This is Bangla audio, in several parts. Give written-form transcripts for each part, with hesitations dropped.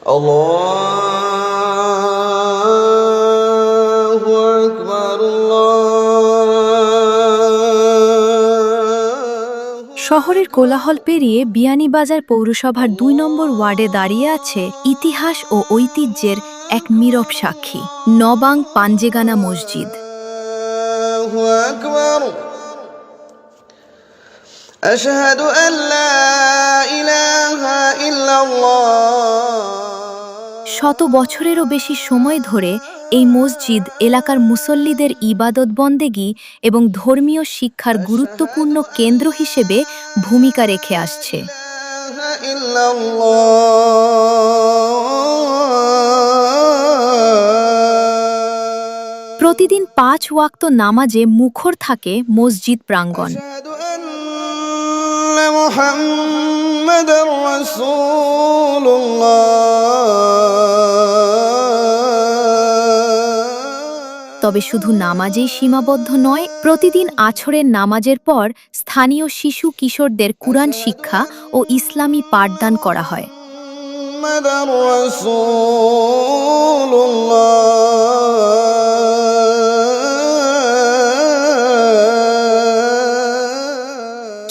আল্লাহু আকবার, শহরের কোলাহল পেরিয়ে বিয়ানীবাজার পৌরসভার ২ নম্বর ওয়ার্ডে দাঁড়িয়ে আছে ইতিহাস ও ঐতিহ্যের এক নীরব সাক্ষী, নবাং পাঞ্জেগানা মসজিদ। আল্লাহু আকবার, আশহাদু আল্লা ইলাহা ইল্লাল্লাহ। শত বছরেরও বেশি সময় ধরে এই মসজিদ এলাকার মুসল্লিদের ইবাদত বন্দেগী এবং ধর্মীয় শিক্ষার গুরুত্বপূর্ণ কেন্দ্র হিসেবে ভূমিকা রেখে আসছে। প্রতিদিন ৫ ওয়াক্ত নামাজে মুখর থাকে মসজিদ প্রাঙ্গণ। তবে শুধু নামাজেই সীমাবদ্ধ নয়, প্রতিদিন আছরের নামাজের পর স্থানীয় শিশু কিশোরদের কুরআন শিক্ষা ও ইসলামী পাঠদান করা হয়।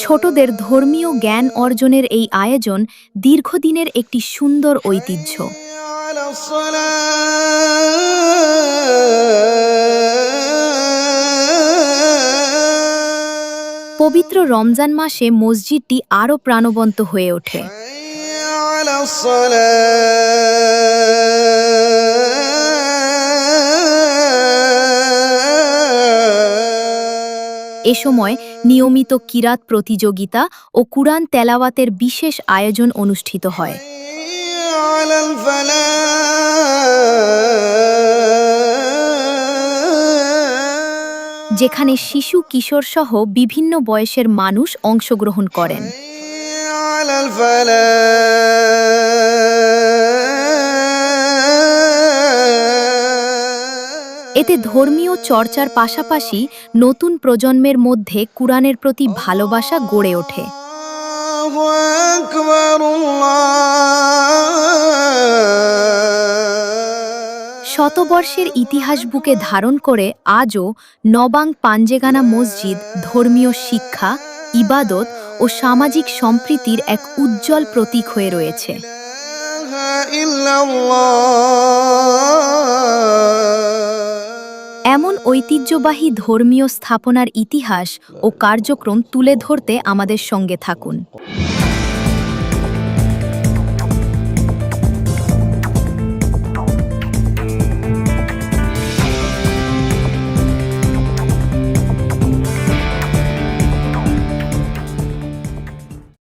ছোটদের ধর্মীয় জ্ঞান অর্জনের এই আয়োজন দীর্ঘদিনের একটি সুন্দর ঐতিহ্য। পবিত্র রমজান মাসে মসজিদটি আরও প্রাণবন্ত হয়ে ওঠে। এ সময় নিয়মিত কিরাত প্রতিযোগিতা ও কুরআন তেলাওয়াতের বিশেষ আয়োজন অনুষ্ঠিত হয়। যেখানে শিশু কিশোর সহ বিভিন্ন বয়সের মানুষ অংশগ্রহণ করেন। এতে ধর্মীয় চর্চার পাশাপাশি নতুন প্রজন্মের মধ্যে কুরআনের প্রতি ভালোবাসা গড়ে ওঠে। শতবর্ষের ইতিহাস বুকে ধারণ করে আজও নবাং পাঞ্জেগানা মসজিদ ধর্মীয় শিক্ষা, ইবাদত ও সামাজিক সম্প্রীতির এক উজ্জ্বল প্রতীক হয়ে রয়েছে। এমন ঐতিহ্যবাহী ধর্মীয় স্থাপনার ইতিহাস ও কার্যক্রম তুলে ধরতে আমাদের সঙ্গে থাকুন।